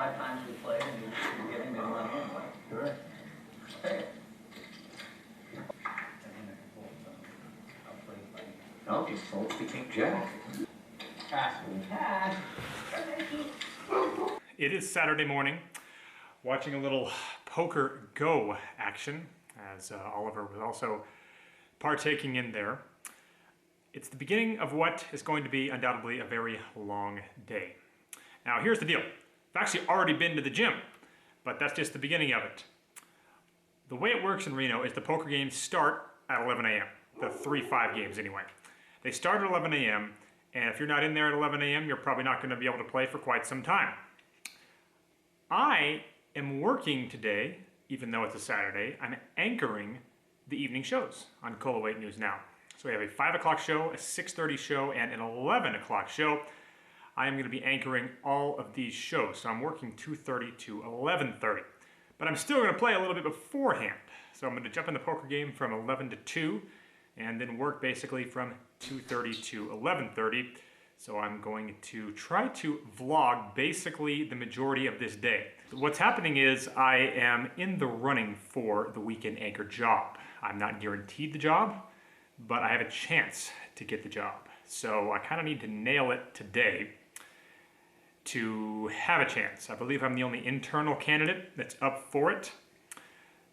5 times we played, and you're getting me one in. Correct. Okay. No, just fold the king jack. It is Saturday morning, watching a little poker go action, as Oliver was also partaking in there. It's the beginning of what is going to be undoubtedly a very long day. Now here's the deal. I've actually already been to the gym, but that's just the beginning of it. The way it works in Reno is the poker games start at 11 a.m. The 3-5 games anyway. They start at 11 a.m. and if you're not in there at 11 a.m., you're probably not going to be able to play for quite some time. I am working today, even though it's a Saturday. I'm anchoring the evening shows on KOLO News Now. So we have a 5 o'clock show, a 6:30 show, and an 11 o'clock show. I am going to be anchoring all of these shows. So I'm working 2:30 to 11:30. But I'm still going to play a little bit beforehand. So I'm going to jump in the poker game from 11 to 2, and then work basically from 2:30 to 11:30. So I'm going to try to vlog basically the majority of this day. What's happening is I am in the running for the weekend anchor job. I'm not guaranteed the job, but I have a chance to get the job. So I kind of need to nail it today to have a chance. I believe I'm the only internal candidate that's up for it.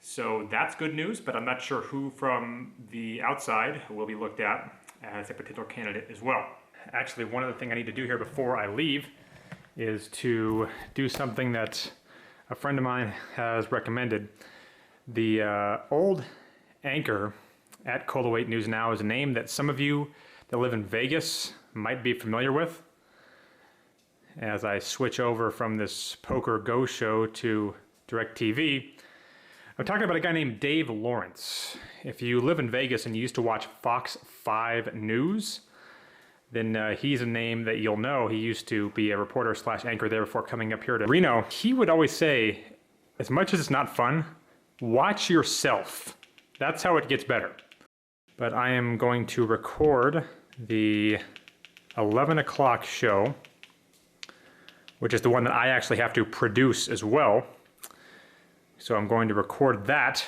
So that's good news, but I'm not sure who from the outside will be looked at as a potential candidate as well. Actually, one other thing I need to do here before I leave is to do something that a friend of mine has recommended. The old anchor at KOLO News Now is a name that some of you that live in Vegas might be familiar with. As I switch over from this Poker Go show to DirecTV, I'm talking about a guy named Dave Lawrence. If you live in Vegas and you used to watch Fox 5 News, then he's a name that you'll know. He used to be a reporter / anchor there before coming up here to Reno. He would always say, as much as it's not fun, watch yourself. That's how it gets better. But I am going to record the 11 o'clock show, which is the one that I actually have to produce as well. So I'm going to record that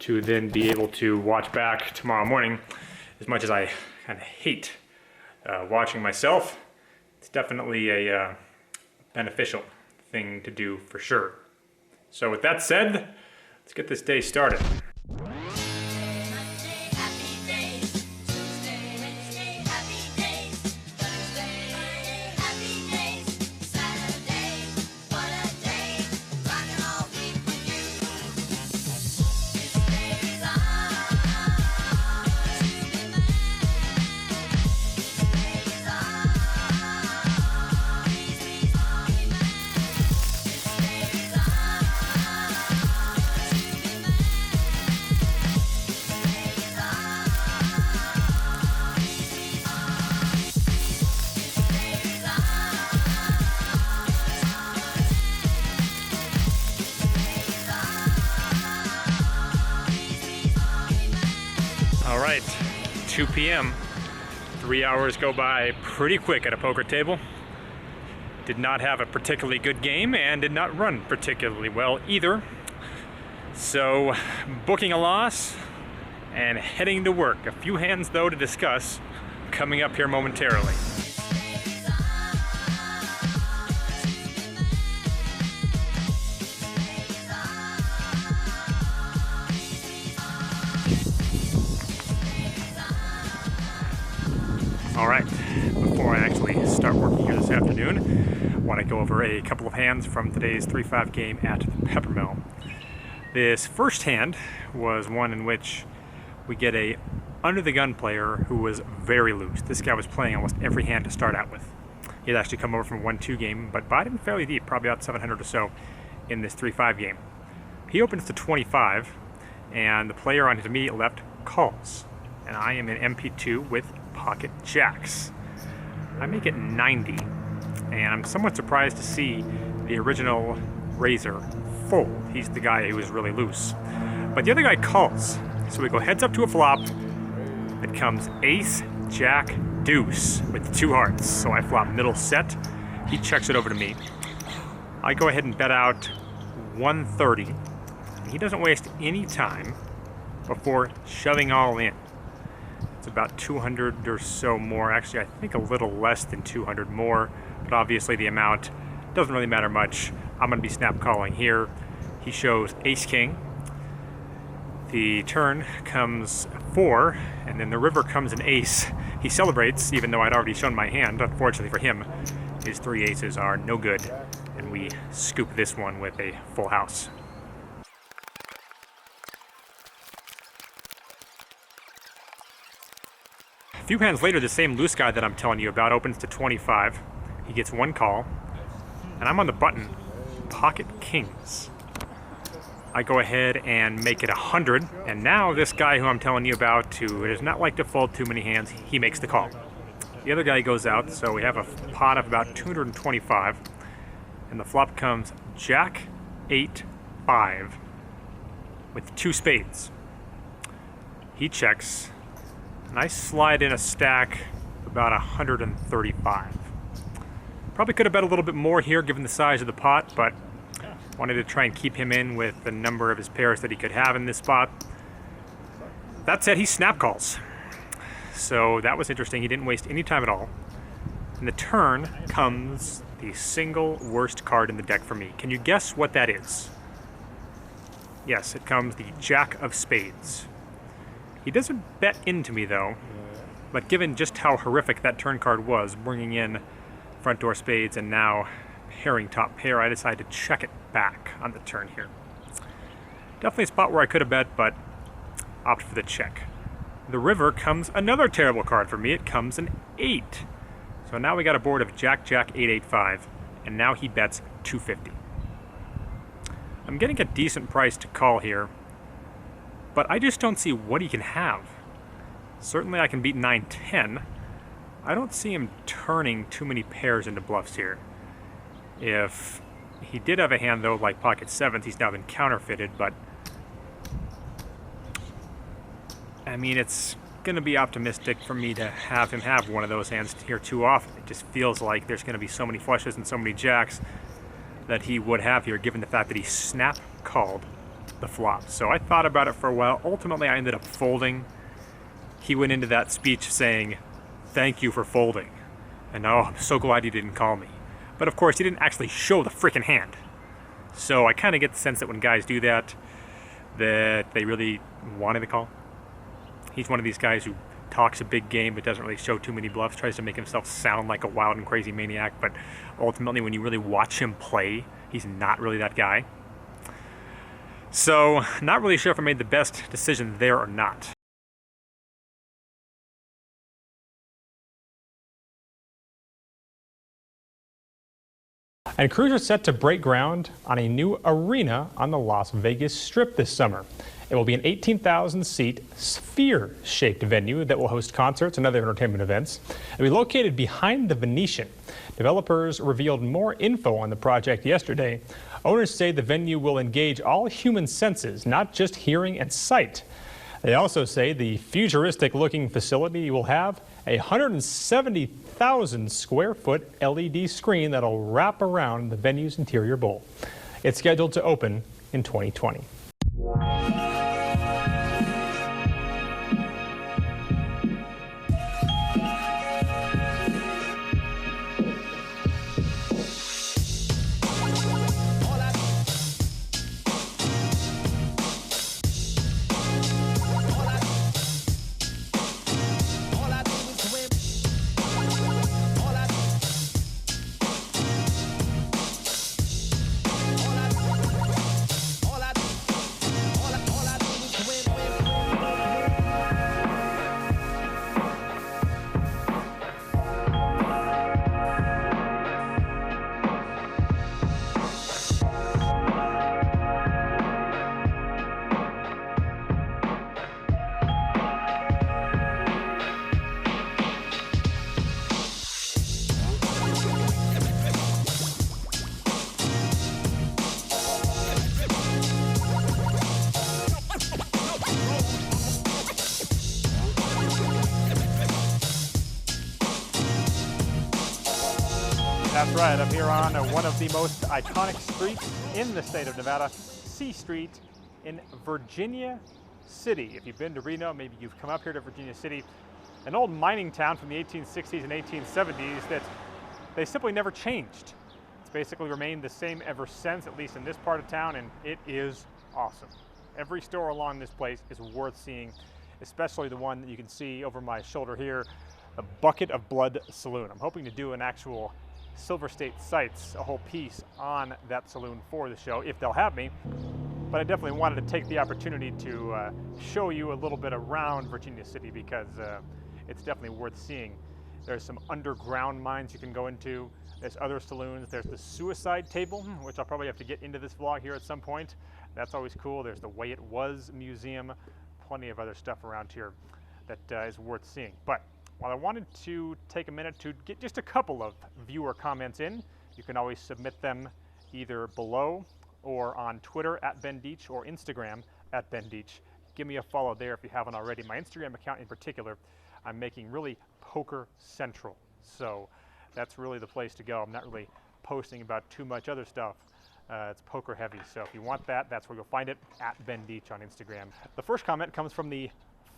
to then be able to watch back tomorrow morning. As much as I kind of hate watching myself, it's definitely a beneficial thing to do for sure. So with that said, let's get this day started. All right, 2 p.m. 3 hours go by pretty quick at a poker table. Did not have a particularly good game and did not run particularly well either. So booking a loss and heading to work. A few hands though to discuss coming up here momentarily. All right, before I actually start working here this afternoon, I want to go over a couple of hands from today's 3-5 game at the Peppermill. This first hand was one in which we get a under-the-gun player who was very loose. This guy was playing almost every hand to start out with. He had actually come over from a 1-2 game, but bought him fairly deep, probably about 700 or so in this 3-5 game. He opens to 25, and the player on his immediate left calls. And I am in MP2 with pocket jacks. I make it 90, and I'm somewhat surprised to see the original raiser fold. He's the guy who was really loose. But the other guy calls, so we go heads up to a flop. It comes ace, jack, deuce with 2 hearts. So I flop middle set. He checks it over to me. I go ahead and bet out 130. And he doesn't waste any time before shoving all in. It's about 200 or so more. Actually, I think a little less than 200 more, but obviously the amount doesn't really matter much. I'm going to be snap calling here. He shows ace king. The turn comes 4, and then the river comes an ace. He celebrates, even though I'd already shown my hand. Unfortunately for him, his 3 aces are no good, and we scoop this one with a full house. A few hands later, the same loose guy that I'm telling you about opens to 25. He gets 1 call, and I'm on the button, pocket kings. I go ahead and make it 100, and now this guy who I'm telling you about, who does not like to fold too many hands, he makes the call. The other guy goes out, so we have a pot of about 225, and the flop comes Jack 8 5 with 2 spades. He checks, and I slide in a stack of about 135. Probably could have bet a little bit more here given the size of the pot, but wanted to try and keep him in with the number of his pairs that he could have in this spot. That said, he snap calls. So that was interesting. He didn't waste any time at all. And the turn comes the single worst card in the deck for me. Can you guess what that is? Yes, it comes the Jack of Spades. He doesn't bet into me though, but given just how horrific that turn card was, bringing in front door spades and now pairing top pair, I decided to check it back on the turn here. Definitely a spot where I could have bet, but opt for the check. The river comes another terrible card for me. It comes an 8. So now we got a board of Jack, Jack, 8, 8, 5, and now he bets 250. I'm getting a decent price to call here, but I just don't see what he can have. Certainly I can beat 9, 10. I don't see him turning too many pairs into bluffs here. If he did have a hand, though, like pocket sevens, he's now been counterfeited, but I mean, it's going to be optimistic for me to have him have one of those hands here too often. It just feels like there's going to be so many flushes and so many jacks that he would have here, given the fact that he snap called the flop. So I thought about it for a while. Ultimately, I ended up folding. He went into that speech saying, "Thank you for folding," and oh, I'm so glad you didn't call me. But of course, he didn't actually show the freaking hand. So I kind of get the sense that when guys do that, that they really wanted the call. He's one of these guys who talks a big game but doesn't really show too many bluffs, tries to make himself sound like a wild and crazy maniac, but ultimately when you really watch him play, he's not really that guy. So, not really sure if I made the best decision there or not. And crews are set to break ground on a new arena on the Las Vegas Strip this summer. It will be an 18,000-seat sphere-shaped venue that will host concerts and other entertainment events. It will be located behind the Venetian. Developers revealed more info on the project yesterday. Owners say the venue will engage all human senses, not just hearing and sight. They also say the futuristic-looking facility will have a 170,000 square foot LED screen that'll wrap around the venue's interior bowl. It's scheduled to open in 2020. That's right, I'm here on one of the most iconic streets in the state of Nevada, C Street in Virginia City. If you've been to Reno, maybe you've come up here to Virginia City, an old mining town from the 1860s and 1870s that they simply never changed. It's basically remained the same ever since, at least in this part of town, and it is awesome. Every store along this place is worth seeing, especially the one that you can see over my shoulder here, the Bucket of Blood Saloon. I'm hoping to do an actual Silver State Sights, a whole piece on that saloon for the show, if they'll have me. But I definitely wanted to take the opportunity to show you a little bit around Virginia City because it's definitely worth seeing. There's some underground mines you can go into. There's other saloons. There's the Suicide Table, which I'll probably have to get into this vlog here at some point. That's always cool. There's the Way It Was Museum. Plenty of other stuff around here that is worth seeing. But while I wanted to take a minute to get just a couple of viewer comments in, you can always submit them either below or on Twitter at Ben Deach or Instagram at Ben Deach. Give me a follow there if you haven't already. My Instagram account in particular, I'm making really poker central. So that's really the place to go. I'm not really posting about too much other stuff. It's poker heavy. So if you want that, that's where you'll find it, at Ben Deach on Instagram. The first comment comes from the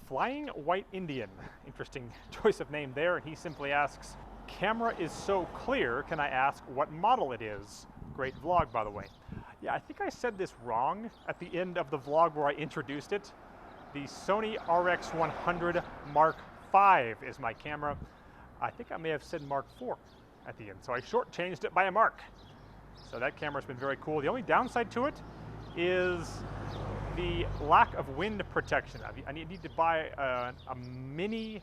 Flying White Indian. Interesting choice of name there. And he simply asks, camera is so clear, can I ask what model it is? Great vlog, by the way. Yeah, I think I said this wrong at the end of the vlog where I introduced it. The Sony RX100 Mark V is my camera. I think I may have said Mark IV at the end, so I shortchanged it by a mark. So that camera's been very cool. The only downside to it is the lack of wind protection. I need to buy a mini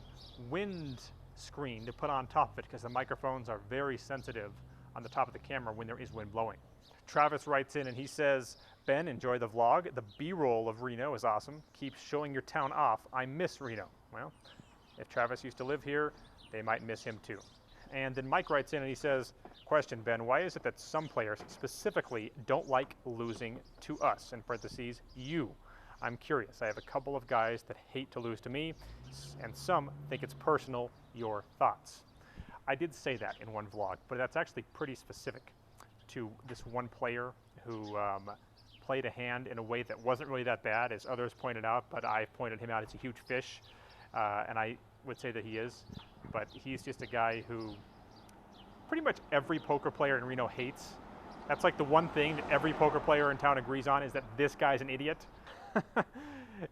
wind screen to put on top of it because the microphones are very sensitive on the top of the camera when there is wind blowing. Travis writes in and he says, Ben, enjoy the vlog. The B-roll of Reno is awesome. Keep showing your town off. I miss Reno. Well, if Travis used to live here, they might miss him too. And then Mike writes in and he says, question, Ben, why is it that some players specifically don't like losing to us, in parentheses, you? I'm curious. I have a couple of guys that hate to lose to me, and some think it's personal. Your thoughts? I did say that in one vlog, but that's actually pretty specific to this one player who played a hand in a way that wasn't really that bad, as others pointed out, but I pointed him out as a huge fish, and I would say that he is, but he's just a guy who pretty much every poker player in Reno hates. That's like the one thing that every poker player in town agrees on, is that this guy's an idiot.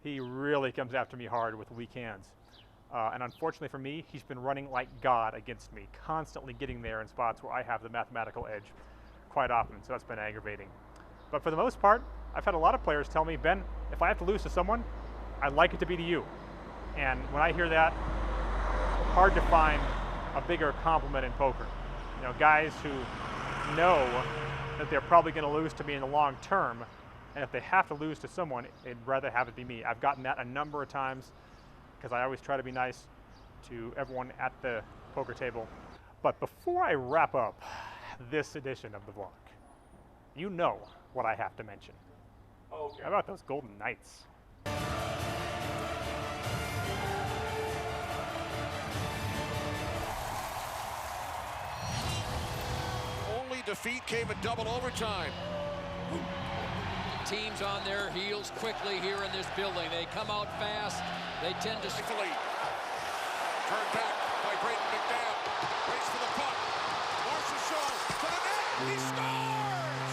He really comes after me hard with weak hands. And unfortunately for me, he's been running like God against me, constantly getting there in spots where I have the mathematical edge quite often, so that's been aggravating. But for the most part, I've had a lot of players tell me, Ben, if I have to lose to someone, I'd like it to be to you. And when I hear that, hard to find a bigger compliment in poker. You know, guys who know that they're probably going to lose to me in the long term, and if they have to lose to someone, they'd rather have it be me. I've gotten that a number of times because I always try to be nice to everyone at the poker table. But before I wrap up this edition of the vlog, you know what I have to mention. Okay. How about those Golden Knights? Only defeat came in double overtime. Teams on their heels quickly here in this building. They come out fast. They tend to... Turned back by Brayton McDowell. Waits for the puck. Marshall Shaw to the net. He scores!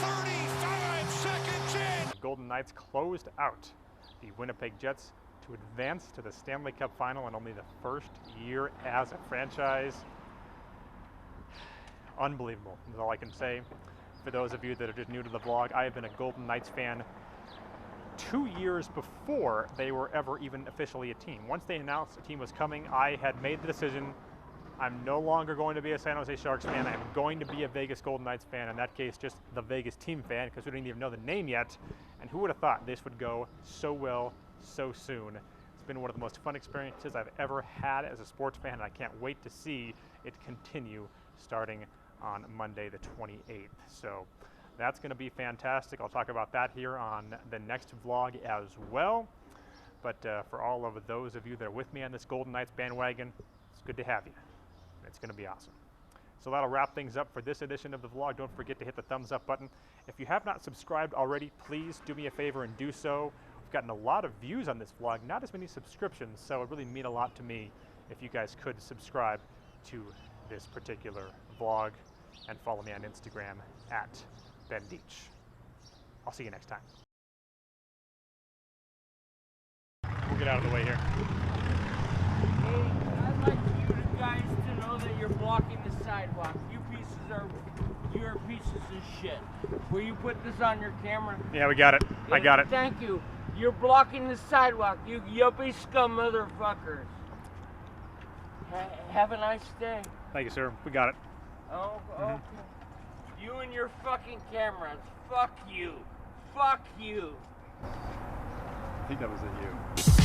35-second chance. The Golden Knights closed out the Winnipeg Jets to advance to the Stanley Cup final in only the first year as a franchise. Unbelievable, is all I can say. For those of you that are just new to the vlog, I have been a Golden Knights fan 2 years before they were ever even officially a team. Once they announced a team was coming, I had made the decision, I'm no longer going to be a San Jose Sharks fan. I'm going to be a Vegas Golden Knights fan, in that case just the Vegas team fan, because we didn't even know the name yet. And who would have thought this would go so well so soon? It's been one of the most fun experiences I've ever had as a sports fan, and I can't wait to see it continue starting on Monday the 28th. So that's going to be fantastic. I'll talk about that here on the next vlog as well. But for all of those of you that are with me on this Golden Knights bandwagon, it's good to have you. It's going to be awesome. So that'll wrap things up for this edition of the vlog. Don't forget to hit the thumbs up button. If you have not subscribed already, please do me a favor and do so. We've gotten a lot of views on this vlog, not as many subscriptions, so it really mean a lot to me if you guys could subscribe to this particular vlog and follow me on Instagram at Ben Deach. I'll see you next time. We'll get out of the way here. Hey, I'd like you guys to know that you're blocking the sidewalk. You're pieces of shit. Will you put this on your camera? Yeah, we got it. I got it. Thank you. You're blocking the sidewalk, you yuppie scum motherfuckers. Have a nice day. Thank you, sir. We got it. Oh, okay. You and your fucking cameras. Fuck you. Fuck you. I think that was it, you.